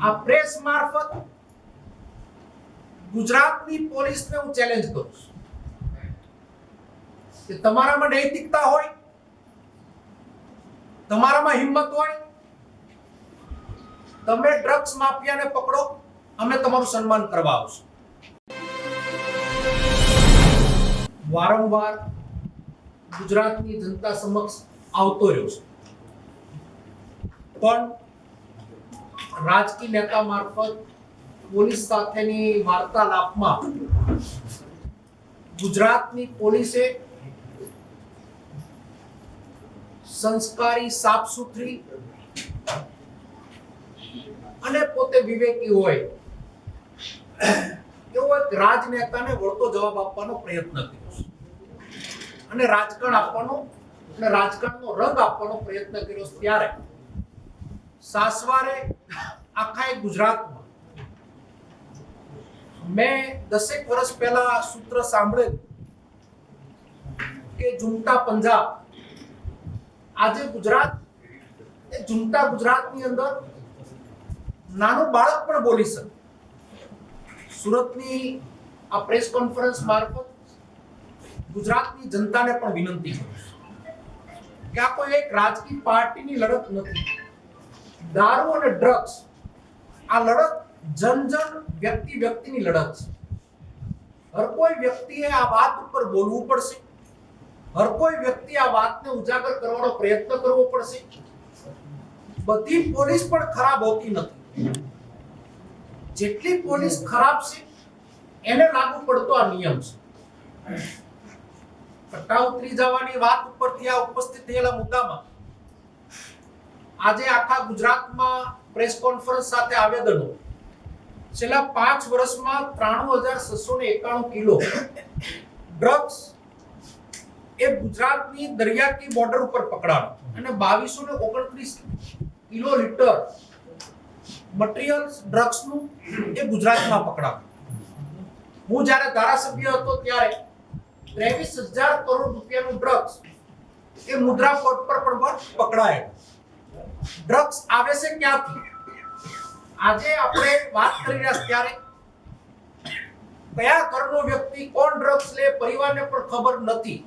આ પ્રેસ મારફત ગુજરાતની પોલીસને હું ચેલેન્જ કરું છું કે તમારામાં નૈતિકતા હોય, તમારામાં હિંમત હોય, તમે ડ્રગ્સ માફિયાને પકડો, અમે તમારું સન્માન કરવા આવશું. વારંવાર ગુજરાતની જનતા સમક્ષ આવતો રહ્યો છે, પણ રાજકીય નેતા મારફત પોલીસ સાથેની વાર્તાલાપમાં ગુજરાતની પોલીસે સંસ્કારી, સાફ સુથરી અને પોતે વિવેકી હોય એવો એક રાજનેતાને વળતો જવાબ આપવાનો પ્રયત્ન કર્યો છે અને રાજકારણ આપવાનો અને રાજકારણનો રંગ આપવાનો પ્રયત્ન કર્યો છે. ત્યારે સાસવારે આખા ગુજરાતમાં મેં 10 વર્ષ પહેલા સૂત્ર સાંભળેલું કે ઝૂમતા પંજાબ. આજે ગુજરાત એ ઝૂમતા ગુજરાતની અંદર નાનું બાળક પણ બોલી શકે. સુરતની આ પ્રેસ કોન્ફરન્સ મારફત ગુજરાતની જનતાને પણ વિનંતી કરું છું કે આ કોઈ એક રાજકીય પાર્ટીની લડત નથી. દારૂ અને ડ્રગ્સ આ લડત જન વ્યક્તિની લડત છે. હર કોઈ વ્યક્તિએ આ વાત ઉપર બોલવું પડશે. હર કોઈ વ્યક્તિ આ વાતને ઉજાગર કરવાનો પ્રયત્ન કરવો પડશે. બધી પોલીસ પણ ખરાબ હોતી નથી. જેટલી પોલીસ ખરાબ છે એને લાગુ પડતો આ નિયમ છે. પટ્ટા ઉતરી જવાની વાત ઉપરથી આ ઉપસ્થિત થયેલા મુદ્દામાં આજે આખા ગુજરાતમાં પ્રેસ કોન્ફરન્સ સાથે આવેદનો છેલ્લા 5 વર્ષમાં 93,691 કિલો ડ્રગ્સ એ ગુજરાતની દરિયાકી બોર્ડર ઉપર પકડાણો અને 2229 કિલો લીટર મટીરીયલ્સ ડ્રગ્સનું એ ગુજરાતમાં પકડાણું. હું જ્યારે ધારાસભ્ય હતો ત્યારે 23,000 કરોડ રૂપિયાનું ડ્રગ્સ એ મુદ્રા પોર્ટ પર પણ પકડાયેલું. ડ્રગ્સ આવે છે ક્યાંથી? આજે આપણે વાત કરી રહ્યા ત્યારે કયા ઘરનો વ્યક્તિ કોણ ડ્રગ્સ લે પરિવારને પણ ખબર નથી.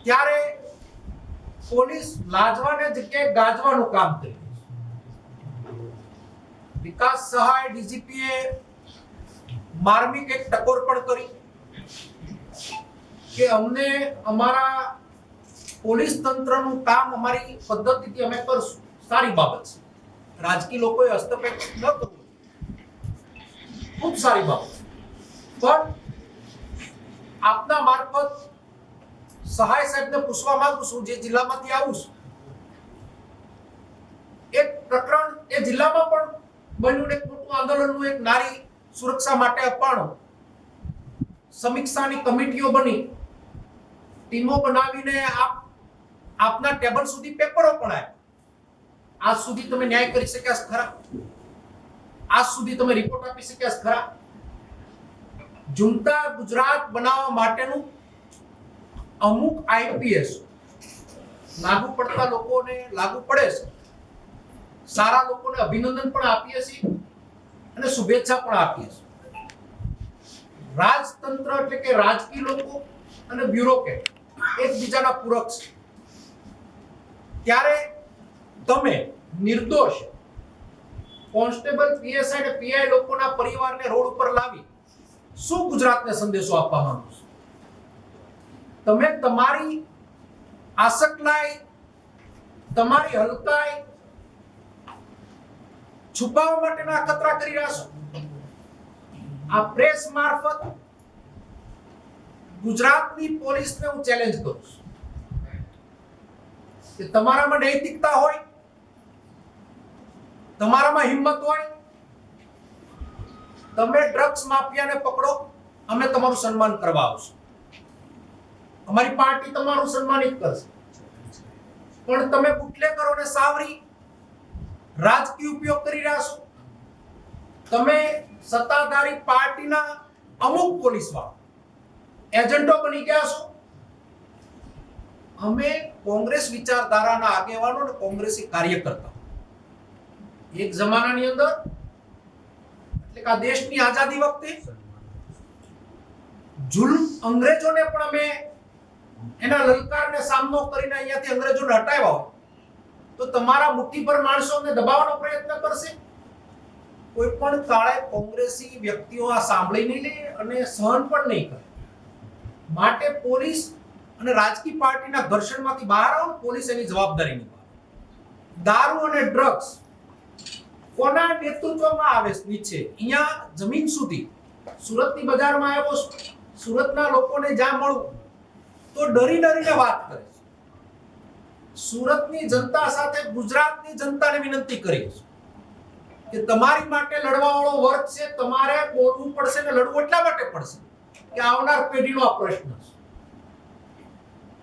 ત્યારે પોલીસ લાજવાને જગ્યાએ ગાજવાનું કામ કરી. વિકાસ સહાય ડીજીપીએ માર્મિક એક ટકોર પણ કરી કે અમને અમારા પોલીસ તંત્રનું કામ અમારી પદ્ધતિથી અમે કરશું. સારી બાબત છે. રાજકીય લોકોએ હસ્તક્ષેપ ન કરવો, ખૂબ સારી બાબત. પણ આપના મારફત સહાય સાહેબને પૂછવા માંગુ છું, જે જિલ્લામાંથી આવું છું, એક પ્રકરણ એ જિલ્લામાં પણ બન્યું, એક મોટું આંદોલનનું, એક નારી સુરક્ષા માટે અપાણું. સમીક્ષાની કમિટીઓ બની, ટીમો બનાવીને આપના ટેબલ સુધી પેપરો પણ આવ્યા. આજ સુધી તમે ન્યાય કરી શક્યા ખરા? આજ સુધી તમે રિપોર્ટ આપી શક્યા ખરા? ઝૂમતા ગુજરાત બનાવવા માટેનું અમુક આઈપીએસ લાગુ પડતા લોકોને લાગુ પડે છે. સારા લોકોને અભિનંદન પણ આપીએ છીએ અને શુભેચ્છા પણ આપીએ છીએ. રાજતંત્ર એટલે કે રાજકીય લોકો અને બ્યુરોક્રેટ એકબીજાના પૂરક છે. ત્યારે તમે નિર્દોષ કોન્સ્ટેબલ, પીએસઆઈ અને પીઆઈ લોકોના પરિવારને રોડ ઉપર લાવી શું ગુજરાતને સંદેશો આપવા માંગો છો? તમે તમારી આસકલાઈ, તમારી હલકાઈ છુપાવવા માટેના અખતરા કરી રહ્યા છો. આ પ્રેસ મારફત ગુજરાતની પોલીસને હું ચેલેન્જ કરું છું કે તમારામાં નૈતિકતા હોય, તમારામાં હિંમત હોય, તમે ડ્રગ્સ માફિયાને પકડો, અમે તમારું સન્માન કરવા આવશું. અમારી પાર્ટી તમારું સન્માનિત કરશે. પણ તમે બુટલેકરોને સાવરી રાજકીય ઉપયોગ કરી રહ્યા છો. તમે સત્તાધારી પાર્ટીના અમુક પોલીસવાળા એજન્ટો બની ગયા છો. અમે કોંગ્રેસ વિચારધારાના આગેવાનો અને કોંગ્રેસી કાર્યકર્તા એક જમાનાની અંદર એટલે કે આ દેશની આઝાદી વખતે જુલ્મ અંગ્રેજોને પણ અમે એના લલકારને સામનો કરીને અહીંયાથી અંગ્રેજોને હટાવ્યા હોય તો તમારા મુઠ્ઠીભર માણસોને દબાવવાનો પ્રયત્ન કરશે? કોઈ પણ કાળે કોંગ્રેસી વ્યક્તિઓ આ સાંભળી નહીં લે અને સહન પણ નહીં કરે. માટે પોલીસ અને રાજકીય પાર્ટીના ઘર્ષણમાંથી બહાર આવો, પોલીસ એની જવાબદારી નિભાવે. દારૂ અને ડ્રગ્સ કોના નેતૃત્વમાં આવે નીચે? અહીંયા જમીન સુધી સુરતની બજારમાં આવ્યો, સુરતના લોકોને જ્યાં મળું તો ડરી ડરીને વાત કરે છે. સુરતની જનતા સાથે ગુજરાતની જનતાને વિનંતી કરી છે કે તમારી માટે લડવાવાળો વર્ગ છે, તમારે બોલવું પડશે ને લડવું એટલા માટે પડશે કે આવનાર પેઢીનો આ પ્રશ્ન છે.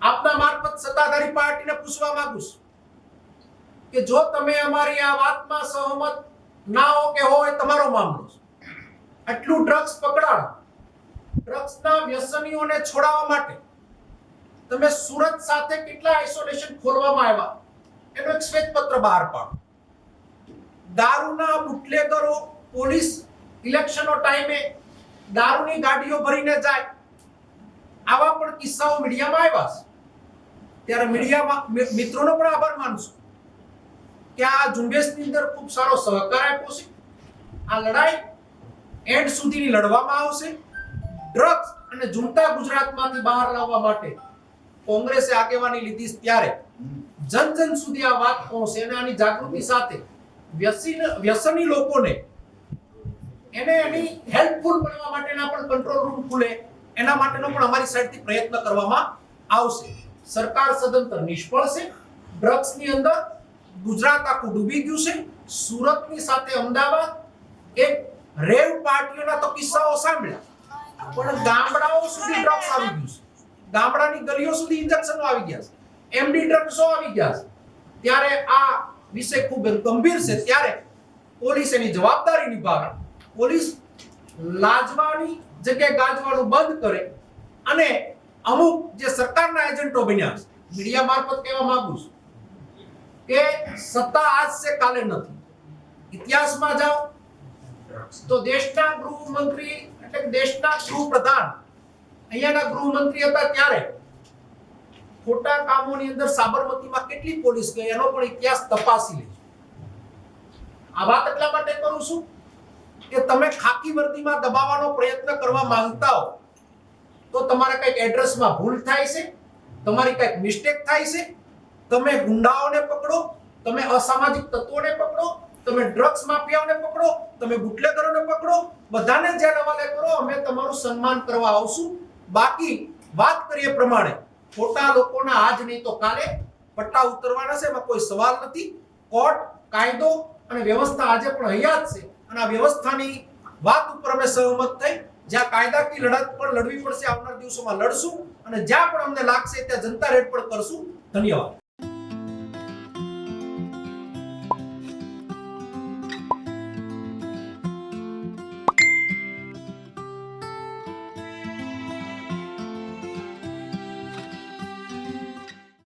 આપના મારફત સત્તાધારી પાર્ટીને પૂછવા માંગુ છું કે જો તમે અમારી આ વાતમાં સહમત ના હો કે હોય તમારો મામલો છે. આટલું ડ્રગ્સ પકડાણો, ડ્રગ્સના વ્યસનીઓને છોડાવવા માટે તમે સુરત સાથે કેટલા આઇસોલેશન ખોલવામાં આવ્યા એનો એક શ્વેતપત્ર બહાર પાડો. દારૂના બુટલેગરો પોલીસ ઇલેક્શનનો ટાઈમે દારૂની ગાડીઓ ભરીને જાય, આવા પણ કિસ્સાઓ મીડિયામાં આવ્યા છે. ત્યારે મીડિયામાં મિત્રોનો પણ આભાર માનું છું કે આ ઝુંબેશની અંદર ખૂબ સારો સહકાર આપ્યો છે. આ લડાઈ એન્ડ સુધીની લડવામાં આવશે. ડ્રગ્સ અને ઝૂંટા ગુજરાતમાંથી બહાર લાવવા માટે કોંગ્રેસે આગેવાની લીધી ત્યારે જન જન સુધી આ વાત પહોંચે અને આની જાગૃતિ સાથે વ્યસની લોકોને એને એની હેલ્પફુલ બનવા માટેના પણ કંટ્રોલ રૂમ ખુલે, એના માટેનો પણ અમારી સાઈડથી પ્રયત્ન કરવામાં આવશે. સરકાર સદંતર નિષ્ફળ છે. ડ્રગ્સની અંદર ગુજરાત આખું ડૂબી ગયું છે. સુરતની સાથે અમદાવાદ એક રેવ પાર્ટીઓના તો કિસ્સાઓ સાંભળ્યા, પણ ગામડાઓ સુધી ડ્રગ્સ આવી ગયું છે. ગામડાની ગલીઓ સુધી ઇન્જેક્શનો આવી ગયા છે, એમડી ડ્રગ્સો આવી ગયા છે. ત્યારે આ વિષય ખૂબ ગંભીર છે. ત્યારે પોલીસ એની જવાબદારી નિભાવે. પોલીસ લાજવાની જગ્યાએ ગાજવાનું બંધ કરે અને અમુક જે સરકારના એજન્ટો બન્યા છે, મીડિયા મારફત કહેવા માંગુ છું કે સત્તા આજ છે કાલે નથી. ઇતિહાસમાં જાઓ તો દેશના ગૃહમંત્રી એટલે દેશના ગૃહપ્રધાન અહીંયાના ગૃહમંત્રી હતા ત્યારે ખોટા કામોની અંદર સાબરમતીમાં કેટલી પોલીસ ગઈ એનો પણ ઇતિહાસ તપાસી લેજો. આ વાત એટલા માટે કરું છું કે તમે ખાકી વર્દીમાં દબાવવાનો પ્રયત્ન કરવા માંગતા હો તો તમારા કંઈક એડ્રેસમાં ભૂલ થાય છે, તમારી કંઈક મિસ્ટેક થાય છે. તમે ગુંડાઓને પકડો, તમે અસામાજિક તત્વોને પકડો, તમે ડ્રગ્સ માફિયાઓને પકડો, તમે બુટલેગરોને પકડો, બધાને જેલ હવાલે કરો, અમે તમારું સન્માન કરવા આવશું. બાકી વાત કરીએ પ્રમાણે ખોટા લોકોના આજ નહીં તો કાલે પટ્ટા ઉતરવાના છે, એમાં કોઈ સવાલ નથી. કોર્ટ, કાયદો અને વ્યવસ્થા આજે પણ હયાત છે અને આ વ્યવસ્થાની વાત ઉપર અમે સહમત થઈ. જ્યાં કાયદાકીય લડત પણ લડવી પડશે આવનાર દિવસોમાં લડશું અને જ્યાં પણ અમને લાગશે ત્યાં જનતા રેડ પણ કરશું. ધન્યવાદ.